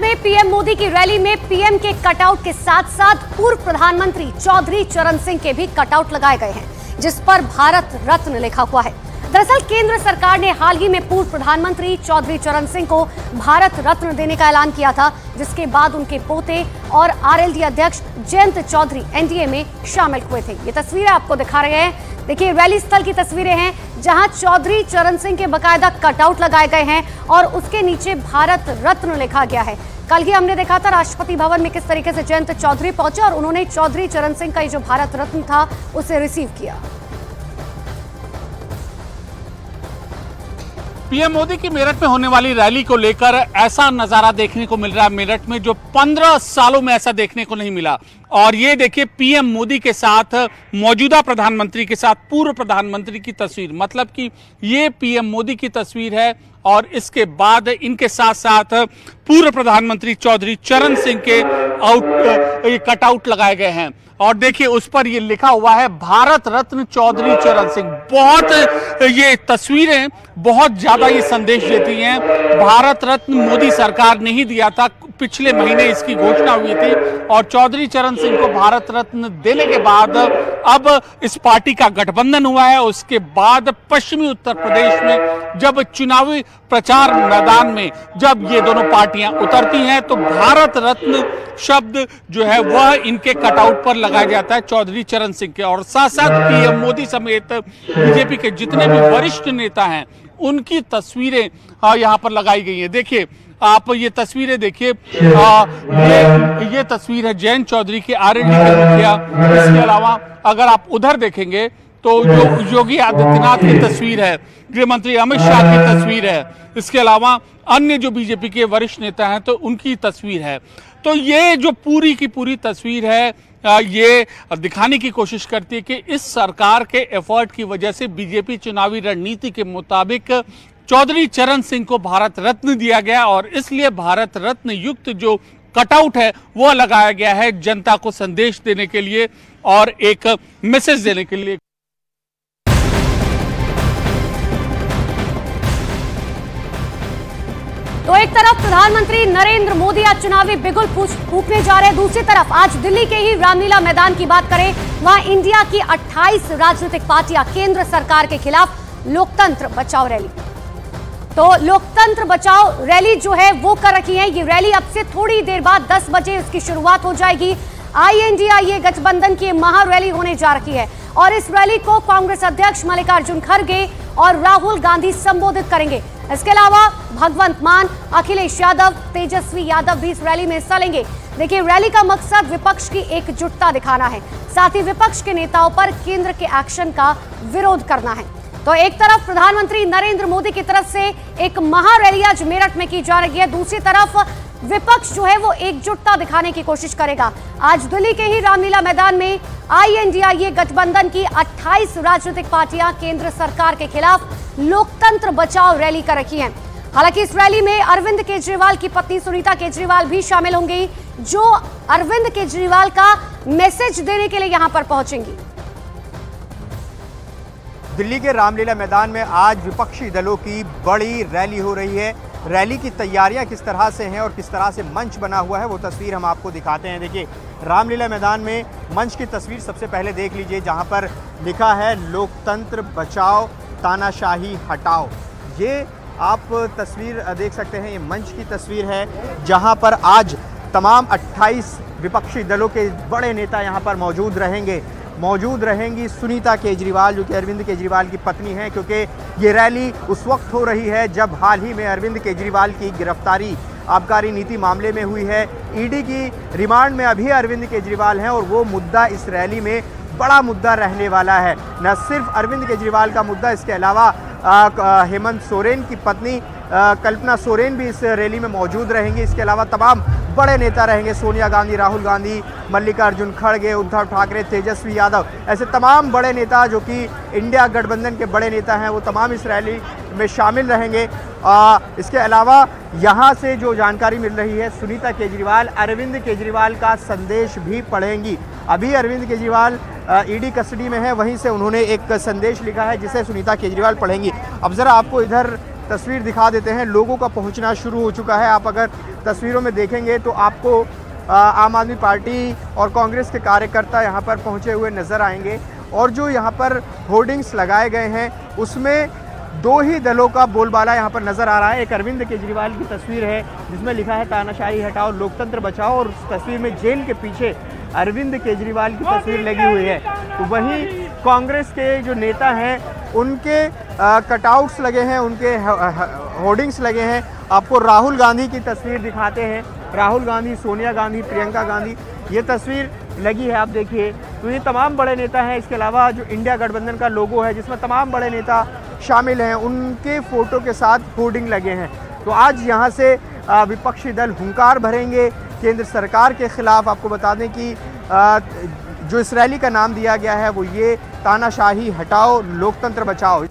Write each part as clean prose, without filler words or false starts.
में पीएम मोदी की रैली में पीएम के कटआउट के साथ साथ पूर्व प्रधानमंत्री चौधरी चरण सिंह के भी कटआउट लगाए गए हैं, जिस पर भारत रत्न लिखा हुआ है। दरअसल केंद्र सरकार ने हाल ही में पूर्व प्रधानमंत्री चौधरी चरण सिंह को भारत रत्न देने का ऐलान किया था, जिसके बाद उनके पोते और आरएलडी अध्यक्ष जयंत चौधरी एनडीए में शामिल हुए थे। ये तस्वीरें आपको दिखा रहे हैं। देखिए, रैली स्थल की तस्वीरें हैं जहां चौधरी चरण सिंह के बकायदा कटआउट लगाए गए हैं और उसके नीचे भारत रत्न लिखा गया है। कल ही हमने देखा था राष्ट्रपति भवन में किस तरीके से जयंत चौधरी पहुंचे और उन्होंने चौधरी चरण सिंह का जो भारत रत्न था उसे रिसीव किया। पीएम मोदी की मेरठ में होने वाली रैली को लेकर ऐसा नजारा देखने को मिल रहा है मेरठ में, जो 15 सालों में ऐसा देखने को नहीं मिला। और ये देखिए, पीएम मोदी के साथ मौजूदा प्रधानमंत्री के साथ पूर्व प्रधानमंत्री की तस्वीर, मतलब कि ये पीएम मोदी की तस्वीर है और इसके बाद इनके साथ साथ पूर्व प्रधानमंत्री चौधरी चरण सिंह के कटआउट लगाए गए हैं। और देखिए, उस पर ये लिखा हुआ है भारत रत्न चौधरी चरण सिंह। बहुत ये तस्वीरें बहुत ज्यादा ये संदेश देती हैं। भारत रत्न मोदी सरकार ने ही दिया था, पिछले महीने इसकी घोषणा हुई थी और चौधरी चरण सिंह को भारत रत्न देने के बाद अब इस पार्टी का गठबंधन हुआ है। उसके बाद पश्चिमी उत्तर प्रदेश में जब चुनावी प्रचार मैदान में जब ये दोनों पार्टियां उतरती हैं तो भारत रत्न शब्द जो है वह इनके कटआउट पर लगाया जाता है चौधरी चरण सिंह के। और साथ साथ पीएम मोदी समेत बीजेपी के जितने भी वरिष्ठ नेता हैं उनकी तस्वीरें यहाँ पर लगाई गई हैं। देखिए, आप ये तस्वीरें देखिए, ये तस्वीर है जयंत चौधरी के आरएलडी के मुखिया। इसके अलावा अगर आप उधर देखेंगे तो योगी आदित्यनाथ की तस्वीर है, गृह मंत्री अमित शाह की तस्वीर है, इसके अलावा अन्य जो बीजेपी के वरिष्ठ नेता हैं तो उनकी तस्वीर है। तो ये जो पूरी की पूरी तस्वीर है ये दिखाने की कोशिश करती है कि इस सरकार के एफर्ट की वजह से बीजेपी चुनावी रणनीति के मुताबिक चौधरी चरण सिंह को भारत रत्न दिया गया और इसलिए भारत रत्न युक्त जो कटआउट है वो लगाया गया है जनता को संदेश देने के लिए और एक मैसेज देने के लिए। तो एक तरफ प्रधानमंत्री नरेंद्र मोदी आज चुनावी बिगुल फूंकने जा रहे हैं, दूसरी तरफ आज दिल्ली के ही रामलीला मैदान की बात करें, वहां इंडिया की 28 राजनीतिक पार्टियां केंद्र सरकार के खिलाफ लोकतंत्र बचाओ रैली। तो लोकतंत्र बचाओ रैली जो है वो कर रखी है। ये रैली अब से थोड़ी देर बाद 10 बजे इसकी शुरुआत हो जाएगी। INDIA गठबंधन की महारैली होने जा रही है और इस रैली को कांग्रेस अध्यक्ष मल्लिकार्जुन खड़गे और राहुल गांधी संबोधित करेंगे। इसके अलावा भगवंत मान, अखिलेश यादव, तेजस्वी यादव भी इस रैली में हिस्सा लेंगे। देखिए, रैली का मकसद विपक्ष की एकजुटता दिखाना है, साथ ही विपक्ष के नेताओं पर केंद्र के एक्शन का विरोध करना है। तो एक तरफ प्रधानमंत्री नरेंद्र मोदी की तरफ से एक महारैली आज मेरठ में की जा रही है, दूसरी तरफ विपक्ष जो है वो एकजुटता दिखाने की कोशिश करेगा। आज दिल्ली के ही रामलीला मैदान में INDIA गठबंधन की 28 राजनीतिक पार्टियां केंद्र सरकार के खिलाफ लोकतंत्र बचाओ रैली कर रखी हैं। हालांकि इस रैली में अरविंद केजरीवाल की पत्नी सुनीता केजरीवाल भी शामिल होंगी, जो अरविंद केजरीवाल का मैसेज देने के लिए यहां पर पहुंचेंगी। दिल्ली के रामलीला मैदान में आज विपक्षी दलों की बड़ी रैली हो रही है। रैली की तैयारियां किस तरह से हैं और किस तरह से मंच बना हुआ है वो तस्वीर हम आपको दिखाते हैं। देखिए, रामलीला मैदान में मंच की तस्वीर सबसे पहले देख लीजिए, जहां पर लिखा है लोकतंत्र बचाओ तानाशाही हटाओ। ये आप तस्वीर देख सकते हैं, ये मंच की तस्वीर है जहां पर आज तमाम 28 विपक्षी दलों के बड़े नेता यहां पर मौजूद रहेंगी सुनीता केजरीवाल, जो कि अरविंद केजरीवाल की पत्नी हैं, क्योंकि ये रैली उस वक्त हो रही है जब हाल ही में अरविंद केजरीवाल की गिरफ्तारी आबकारी नीति मामले में हुई है। ईडी की रिमांड में अभी अरविंद केजरीवाल हैं और वो मुद्दा इस रैली में बड़ा मुद्दा रहने वाला है। न सिर्फ अरविंद केजरीवाल का मुद्दा, इसके अलावा हेमंत सोरेन की पत्नी कल्पना सोरेन भी इस रैली में मौजूद रहेंगी। इसके अलावा तमाम बड़े नेता रहेंगे, सोनिया गांधी, राहुल गांधी, मल्लिकार्जुन खड़गे, उद्धव ठाकरे, तेजस्वी यादव, ऐसे तमाम बड़े नेता जो कि इंडिया गठबंधन के बड़े नेता हैं वो तमाम इस रैली में शामिल रहेंगे। इसके अलावा यहाँ से जो जानकारी मिल रही है, सुनीता केजरीवाल अरविंद केजरीवाल का संदेश भी पढ़ेंगी। अभी अरविंद केजरीवाल ईडी कस्टडी में है, वहीं से उन्होंने एक संदेश लिखा है जिसे सुनीता केजरीवाल पढ़ेंगी। अब ज़रा आपको इधर तस्वीर दिखा देते हैं। लोगों का पहुंचना शुरू हो चुका है। आप अगर तस्वीरों में देखेंगे तो आपको आम आदमी पार्टी और कांग्रेस के कार्यकर्ता यहाँ पर पहुँचे हुए नज़र आएंगे। और जो यहाँ पर होर्डिंग्स लगाए गए हैं उसमें दो ही दलों का बोलबाला यहाँ पर नज़र आ रहा है। एक अरविंद केजरीवाल की तस्वीर है जिसमें लिखा है तानाशाही हटाओ लोकतंत्र बचाओ, और उस तस्वीर में जेल के पीछे अरविंद केजरीवाल की तस्वीर लगी हुई है। तो वहीं कांग्रेस के जो नेता हैं उनके कटआउट्स लगे हैं, उनके होर्डिंग्स लगे हैं। आपको राहुल गांधी की तस्वीर दिखाते हैं। राहुल गांधी, सोनिया गांधी, प्रियंका गांधी, ये तस्वीर लगी है, आप देखिए। तो ये तमाम बड़े नेता हैं। इसके अलावा जो इंडिया गठबंधन का लोगो है जिसमें तमाम बड़े नेता शामिल हैं, उनके फ़ोटो के साथ होर्डिंग लगे हैं। तो आज यहाँ से विपक्षी दल हुंकार भरेंगे केंद्र सरकार के खिलाफ। आपको बता दें कि जो इस रैली का नाम दिया गया है वो ये तानाशाही हटाओ लोकतंत्र बचाओ।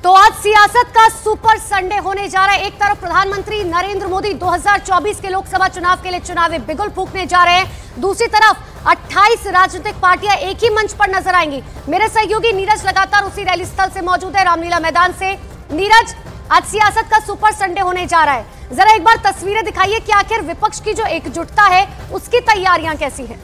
तो आज सियासत का सुपर संडे होने जा रहा है। एक तरफ प्रधानमंत्री नरेंद्र मोदी 2024 के लोकसभा चुनाव के लिए चुनावी बिगुल फूंकने जा रहे हैं, दूसरी तरफ 28 राजनीतिक पार्टियां एक ही मंच पर नजर आएंगी। मेरे सहयोगी नीरज लगातार उसी रैली स्थल से मौजूद है, रामलीला मैदान से। नीरज, आज सियासत का सुपर संडे होने जा रहा है, जरा एक बार तस्वीरें दिखाइए कि आखिर विपक्ष की जो एकजुटता है उसकी तैयारियां कैसी हैं?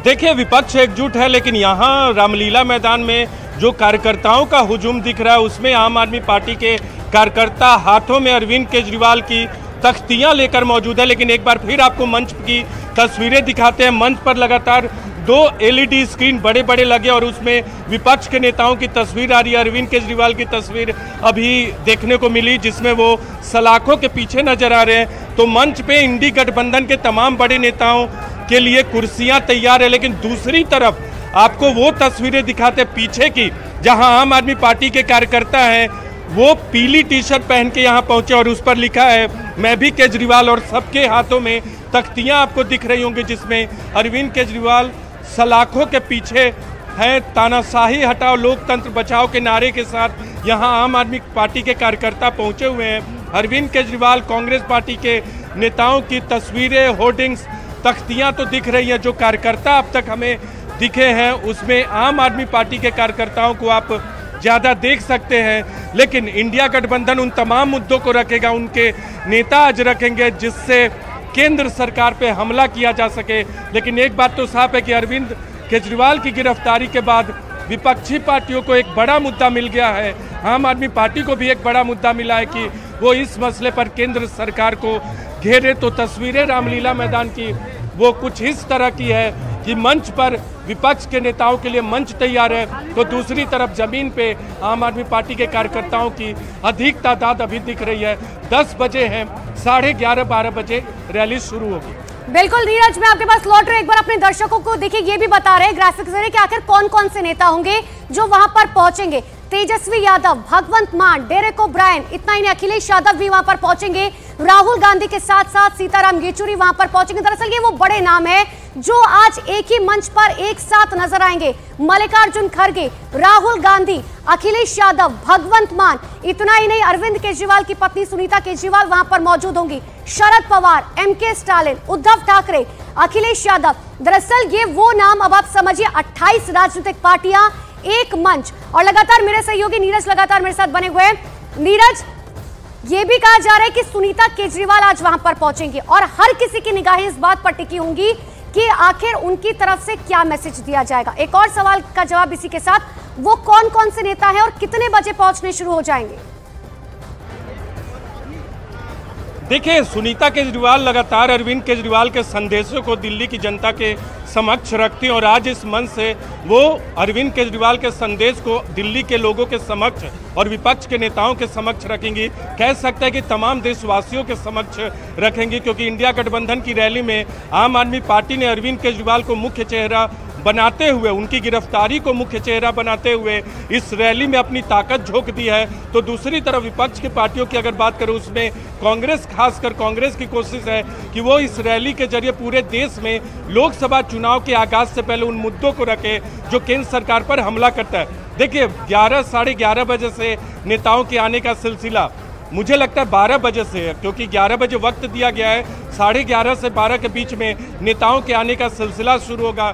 देखिए, विपक्ष एकजुट है, लेकिन यहाँ रामलीला मैदान में जो कार्यकर्ताओं का हुजूम दिख रहा है उसमें आम आदमी पार्टी के कार्यकर्ता हाथों में अरविंद केजरीवाल की तख्तियां लेकर मौजूद है। लेकिन एक बार फिर आपको मंच की तस्वीरें दिखाते हैं। मंच पर लगातार 2 LED स्क्रीन बड़े बड़े लगे और उसमें विपक्ष के नेताओं की तस्वीर आ रही है। अरविंद केजरीवाल की तस्वीर अभी देखने को मिली जिसमें वो सलाखों के पीछे नजर आ रहे हैं। तो मंच पे इंडी गठबंधन के तमाम बड़े नेताओं के लिए कुर्सियां तैयार है, लेकिन दूसरी तरफ आपको वो तस्वीरें दिखाते पीछे की जहां आम आदमी पार्टी के कार्यकर्ता हैं, वो पीली टी-शर्ट पहन के यहां पहुंचे और उस पर लिखा है मैं भी केजरीवाल, और सबके हाथों में तख्तियां आपको दिख रही होंगी जिसमें अरविंद केजरीवाल सलाखों के पीछे हैं। तानाशाही हटाओ लोकतंत्र बचाओ के नारे के साथ यहां आम आदमी पार्टी के कार्यकर्ता पहुंचे हुए हैं। अरविंद केजरीवाल, कांग्रेस पार्टी के नेताओं की तस्वीरें, होर्डिंग्स, तख्तियां तो दिख रही हैं। जो कार्यकर्ता अब तक हमें दिखे हैं उसमें आम आदमी पार्टी के कार्यकर्ताओं को आप ज़्यादा देख सकते हैं, लेकिन इंडिया गठबंधन उन तमाम मुद्दों को रखेगा, उनके नेता आज रखेंगे जिससे केंद्र सरकार पे हमला किया जा सके। लेकिन एक बात तो साफ है कि अरविंद केजरीवाल की गिरफ्तारी के बाद विपक्षी पार्टियों को एक बड़ा मुद्दा मिल गया है। आम आदमी पार्टी को भी एक बड़ा मुद्दा मिला है कि वो इस मसले पर केंद्र सरकार को घेरे। तो तस्वीरें रामलीला मैदान की वो कुछ इस तरह की है कि मंच पर विपक्ष के नेताओं के लिए मंच तैयार है, तो दूसरी तरफ जमीन पे आम आदमी पार्टी के कार्यकर्ताओं की अधिक तादाद अभी दिख रही है। 10 बजे हैं, 11:30-12 बजे रैली शुरू होगी। बिल्कुल नीरज, मैं आपके पास लौट रही हूं। एक बार अपने दर्शकों को देखिए, ये भी बता रहे हैं ग्राफिक्स जरिए कि आखिर कौन कौन से नेता होंगे जो वहां पर पहुंचेंगे। तेजस्वी यादव, भगवंत मान, डेरेक ओब्रायन, इतना ही नहीं, अखिलेश यादव भी वहां पर पहुंचेंगे। राहुल गांधी के साथ साथ सीताराम येचुरी वहां पर पहुंचेंगे। दरअसल ये वो बड़े नाम है जो आज एक ही मंच पर एक साथ नजर आएंगे। मल्लिकार्जुन खड़गे, राहुल गांधी, अखिलेश यादव, भगवंत मान, इतना ही नहीं, अरविंद केजरीवाल की पत्नी सुनीता केजरीवाल वहां पर मौजूद होंगी। Sharad Pawar, MK Stalin, Uddhav Thackeray, Akhilesh Yadav. दरअसल ये वो नाम, अब आप समझिए 28 राजनीतिक पार्टियां एक मंच। और लगातार मेरे सहयोगी नीरज लगातार मेरे साथ बने हुए हैं। नीरज, ये भी कहा जा रहा है कि सुनीता केजरीवाल आज वहां पर पहुंचेंगी और हर किसी की निगाहें इस बात पर टिकी होंगी कि आखिर उनकी तरफ से क्या मैसेज दिया जाएगा। एक और सवाल का जवाब इसी के साथ, वो कौन कौन से नेता हैं और कितने बजे पहुंचने शुरू हो जाएंगे? देखिए, सुनीता केजरीवाल लगातार अरविंद केजरीवाल के संदेशों को दिल्ली की जनता के समक्ष रखती हैं और आज इस मंच से वो अरविंद केजरीवाल के संदेश को दिल्ली के लोगों के समक्ष और विपक्ष के नेताओं के समक्ष रखेंगी। कह सकते हैं कि तमाम देशवासियों के समक्ष रखेंगी, क्योंकि इंडिया गठबंधन की रैली में आम आदमी पार्टी ने अरविंद केजरीवाल को मुख्य चेहरा बनाते हुए, उनकी गिरफ्तारी को मुख्य चेहरा बनाते हुए इस रैली में अपनी ताकत झोंक दी है। तो दूसरी तरफ विपक्ष की पार्टियों की अगर बात करूं, उसमें कांग्रेस, खासकर कांग्रेस की कोशिश है कि वो इस रैली के जरिए पूरे देश में लोकसभा चुनाव के आगाज से पहले उन मुद्दों को रखे जो केंद्र सरकार पर हमला करता है। देखिए, 11, साढ़े 11 बजे से नेताओं के आने का सिलसिला मुझे लगता है 12 बजे से है, क्योंकि 11 बजे वक्त दिया गया है। 11:30 से 12 के बीच में नेताओं के आने का सिलसिला शुरू होगा।